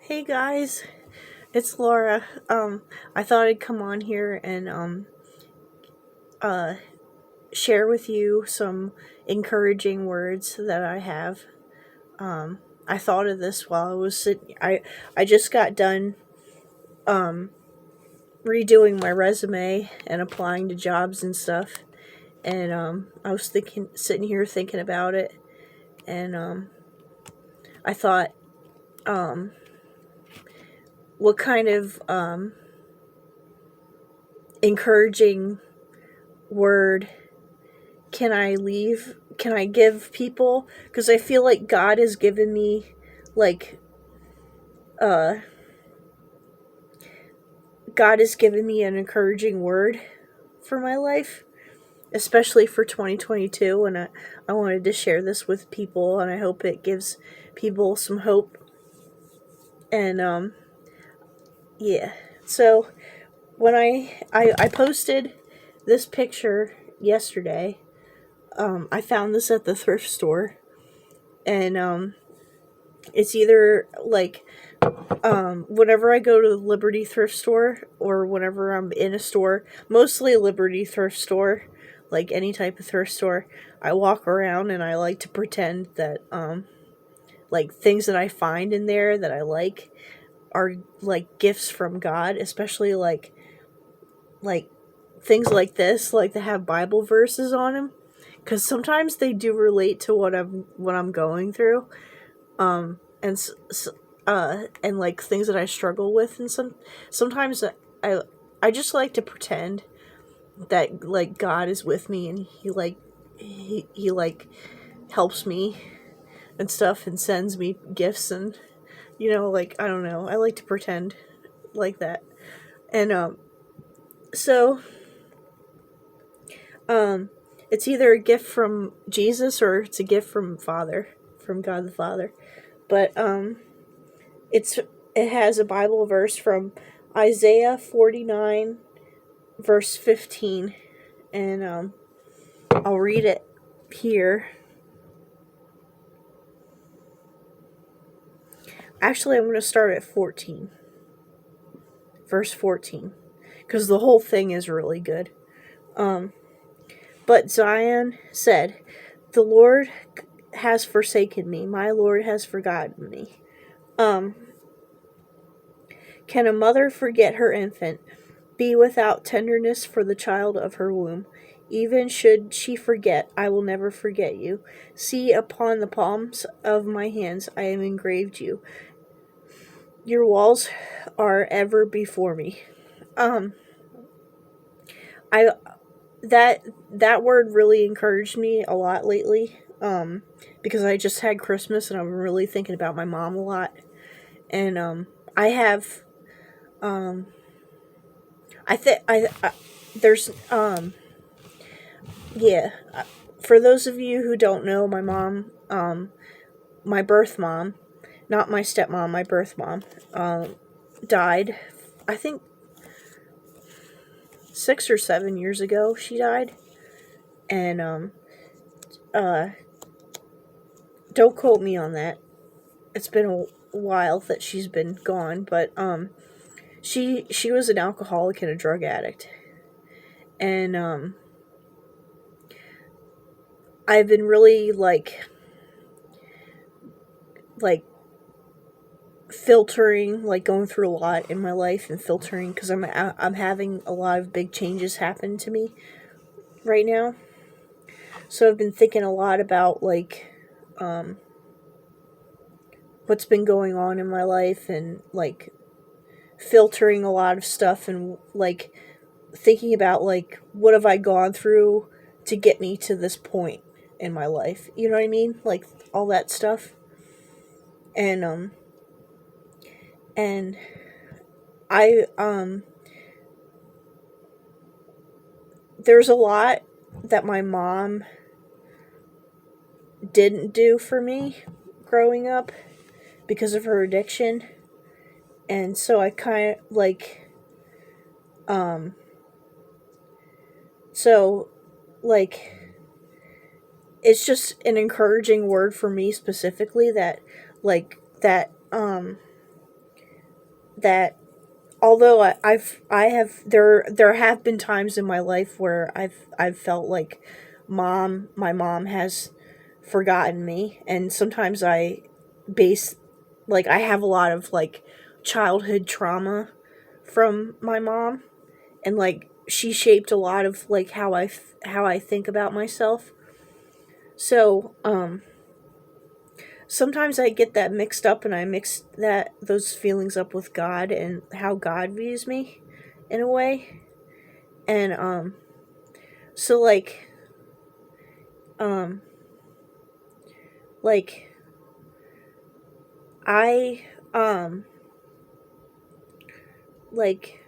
Hey guys, it's Laura. I thought I'd come on here and uh share with you some encouraging words that I have. I thought of this while I was sitting. I just got done um redoing my resume and applying to jobs and stuff, and I was sitting here thinking about it, and I thought, um what kind of encouraging word can I give people, because I feel like God has given me, like, uh God has given me an encouraging word for my life, especially for 2022, and I wanted to share this with people, and I hope it gives people some hope. And yeah. So when I posted this picture yesterday, I found this at the thrift store, and it's either like, whenever I go to the Liberty thrift store, or whenever I'm in a store, mostly a Liberty thrift store, like any type of thrift store, I walk around and I like to pretend that like things that I find in there that I like are like gifts from God, especially like things like this, like that have Bible verses on them, because sometimes they do relate to what I'm going through, and like things that I struggle with, and sometimes I I just like to pretend that like God is with me, and he like helps me and stuff, and sends me gifts, and like, I don't know, I like to pretend like that. And so um it's either a gift from Jesus, or it's a gift from God the Father. But it has a Bible verse from Isaiah 49 verse 15, and I'll read it here. Actually, I'm going to start at 14, verse 14, because the whole thing is really good. But Zion said, "The Lord has forsaken me. My Lord has forgotten me." Um, can a mother forget her infant, be without tenderness for the child of her womb? Even should she forget, I will never forget you. See, upon the palms of my hands I have engraved you. Your walls are ever before me. Um, I that word really encouraged me a lot lately. Because I just had Christmas, and I'm really thinking about my mom a lot, and I have um, I think I there's yeah. For those of you who don't know, my mom, my birth mom, not my stepmom, my birth mom, died. I think 6 or 7 years ago she died, and uh, don't quote me on that. It's been a while that she's been gone, but she was an alcoholic and a drug addict, and I've been really like filtering, like going through a lot in my life, and filtering, because I'm having a lot of big changes happen to me right now. So I've been thinking a lot about, like, um what's been going on in my life, and like filtering a lot of stuff, and like thinking about, like, what have I gone through to get me to this point in my life. You know what I mean? Like, all that stuff. And and I there's a lot that my mom didn't do for me growing up because of her addiction. And so I kind of like, um so like it's just an encouraging word for me specifically, that, like, that that although there have been times in my life where I've felt like my mom has forgotten me, and sometimes base I have a lot of childhood trauma from my mom, and she shaped a lot of how I think about myself. So sometimes I get that mixed up, and I mix those feelings up with God and how God views me in a way. And so um like I like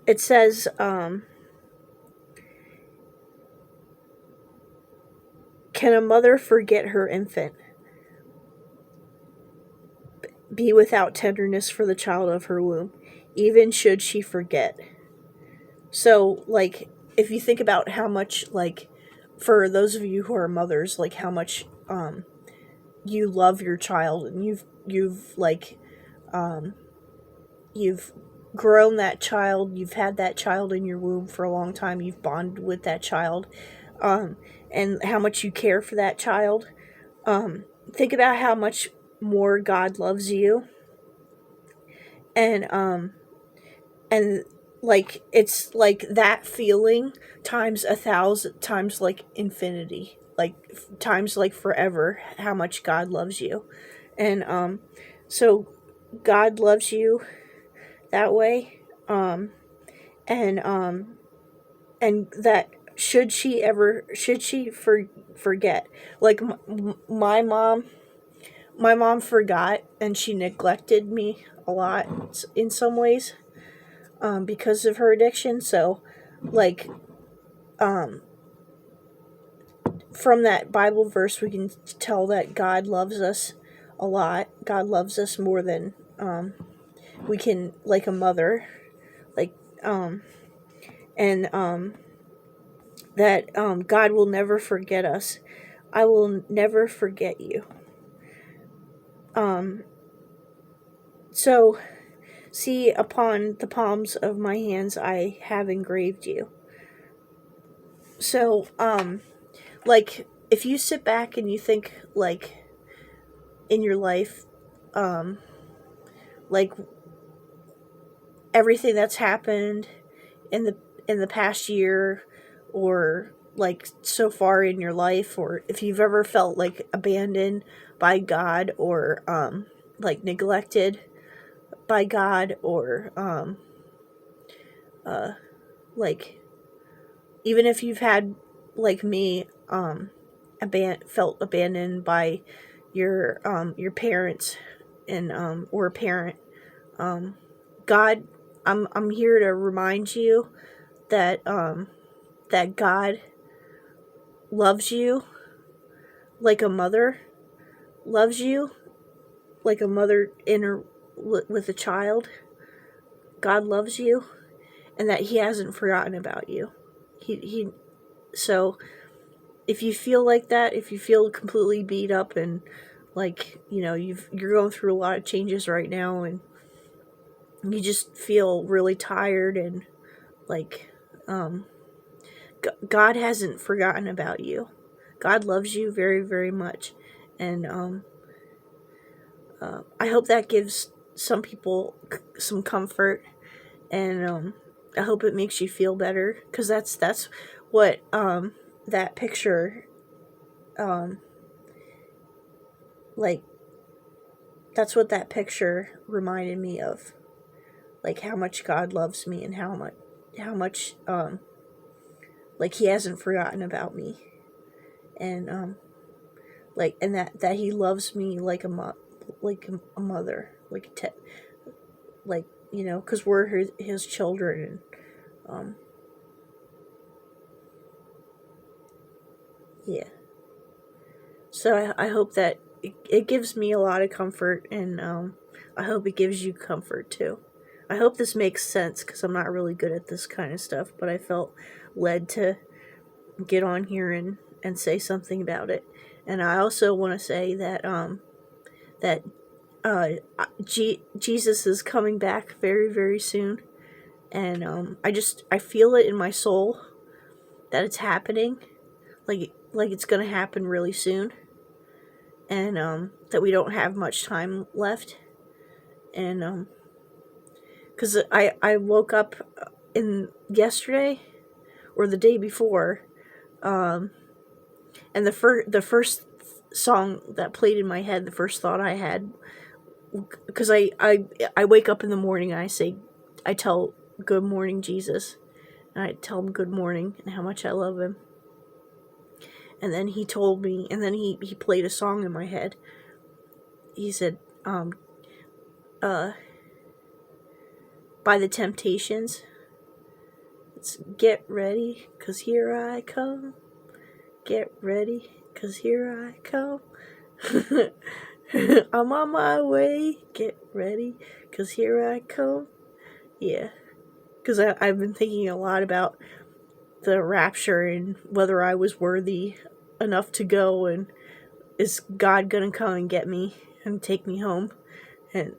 it says can a mother forget her infant, be without tenderness for the child of her womb, even should she forget. So if you think about how much for those of you who are mothers, how much you love your child, and um you've grown that child, you've had that child in your womb for a long time, you've bonded with that child, um and how much you care for that child. Think about how much more God loves you, and and it's that feeling times 1,000 times infinity, times forever, how much God loves you. And so God loves you that way. And that should she forget, like my mom forgot, and she neglected me a lot in some ways, because of her addiction. So like um from that Bible verse, we can tell that God loves us a lot. God loves us more than we can, like a mother, like um and that God will never forget us. I will never forget you. um so see, upon the palms of my hands I have engraved you. So if you sit back and you think in your life, um like everything that's happened in the past year, or so far in your life, or if you've ever felt abandoned by God, or neglected by God, or uh like even if you've had, like me, felt abandoned by your parents, and or a parent, um God, I'm here to remind you that that God loves you like a mother loves you, like a mother with a child. God loves you, and that He hasn't forgotten about you. He So if you feel like that, if you feel completely beat up, and you're going through a lot of changes right now, and you just feel really tired, and like um God hasn't forgotten about you. God loves you very, very much. And I hope that gives some people some comfort, and I hope it makes you feel better, because that's what that picture, um, like that's what that picture reminded me of, like how much God loves me, and how much He hasn't forgotten about me, and and that He loves me like a mother, like because we're his children. And yeah, so I hope that it gives me a lot of comfort, and I hope it gives you comfort too. I hope this makes sense, because I'm not really good at this kind of stuff, but I felt led to get on here and say something about it. And I also want to say that that Jesus is coming back very, very soon. And I feel it in my soul that it's happening, like it's gonna happen really soon, and that we don't have much time left. And because I woke up in yesterday or the day before, and the first song that played in my head, the first thought I had, because I wake up in the morning and I tell good morning Jesus, and I tell him good morning and how much I love him. And then he told me, and then he played a song in my head. He said, by the Temptations, it's get ready, 'cause here I come. Get ready, 'cause here I come. I'm on my way. Get ready, 'cause here I come. Yeah, because I've been thinking a lot about the rapture and whether I was worthy enough to go, and is God gonna come and get me and take me home? And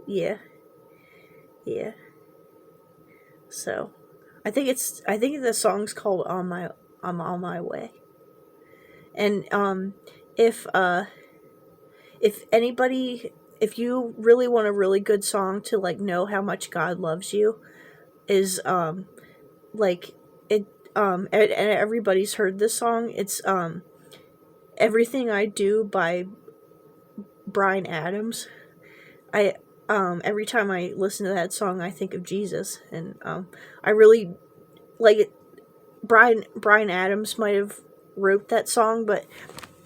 yeah. So I think the song's called I'm on my way. And if anybody, if you really want a really good song to like know how much God loves you, is like it and everybody's heard this song. It's Everything I Do by Bryan Adams. I every time I listen to that song I think of Jesus, and I really like it. Bryan Adams might have wrote that song, but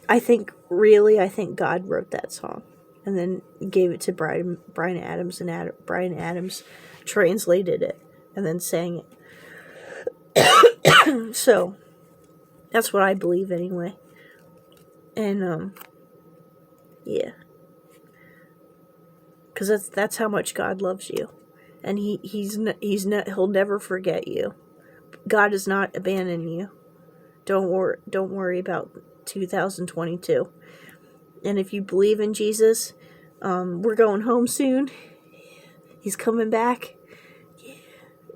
I think God wrote that song and then gave it to Bryan Adams, and Bryan Adams translated it and then sang it. So that's what I believe anyway. And yeah, because that's how much God loves you, and he'll never forget you. God is not abandoning you. Don't worry about 2022. And if you believe in Jesus, we're going home soon. He's coming back.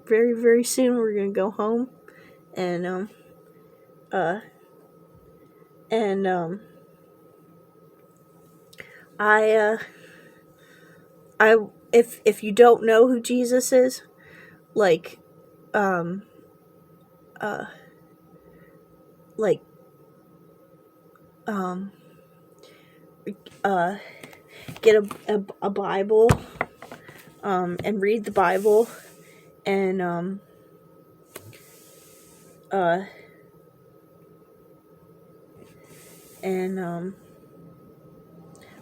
Very, very soon we're gonna go home. And I if you don't know who Jesus is, like like get a Bible, and read the Bible, and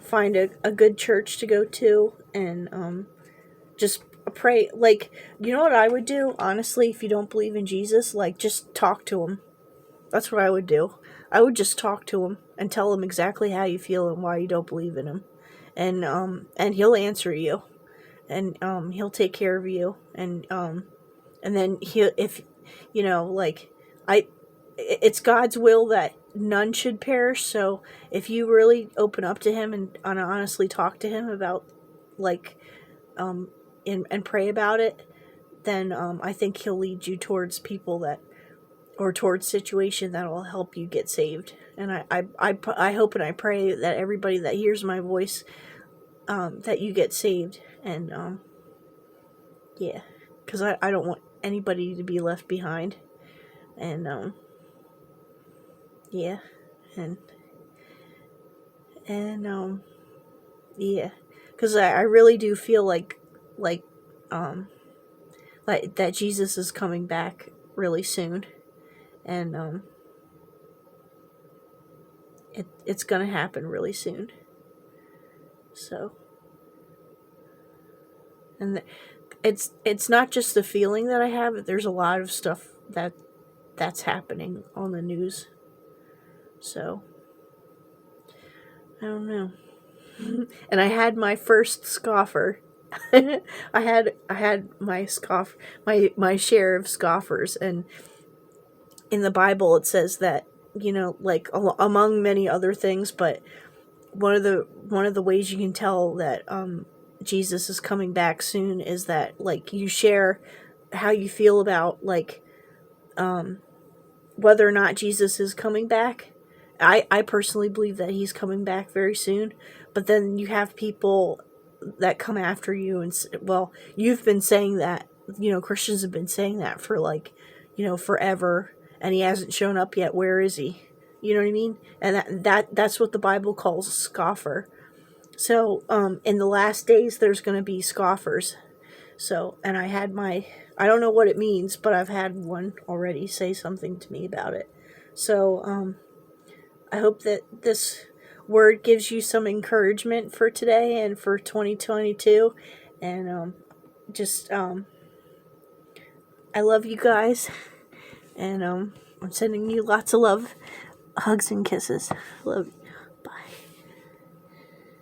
find a good church to go to, and just pray. Like, you know what I would do, honestly, if you don't believe in Jesus? Like, just talk to him. That's what I would do. I would just talk to him and tell him exactly how you feel and why you don't believe in him. And he'll answer you. And he'll take care of you. And then if like, it's God's will that none should perish. So if you really open up to him and honestly talk to him about, like, and pray about it, then I think he'll lead you towards people or towards situation that will help you get saved. And I hope and I pray that everybody that hears my voice, that you get saved. And yeah, because I don't want anybody to be left behind. And yeah, and yeah, because I really do feel like that Jesus is coming back really soon. And it's gonna happen really soon. So, and it's not just the feeling that I have. There's a lot of stuff that's happening on the news. So, I don't know. And I had my first scoffer. I had my my share of scoffers. And in the Bible it says that, like, among many other things, but one of the ways you can tell that Jesus is coming back soon is that, like, you share how you feel about, like, whether or not Jesus is coming back. I personally believe that he's coming back very soon, but then you have people that come after you and, well, you've been saying that, Christians have been saying that for, like, forever, and he hasn't shown up yet. Where is he? You know what I mean? And that's what the Bible calls a scoffer. So, in the last days, there's going to be scoffers. So, and I don't know what it means, but I've had one already say something to me about it. So, I hope that this word gives you some encouragement for today and for 2022. And, I love you guys. And, I'm sending you lots of love, hugs, and kisses. Love you.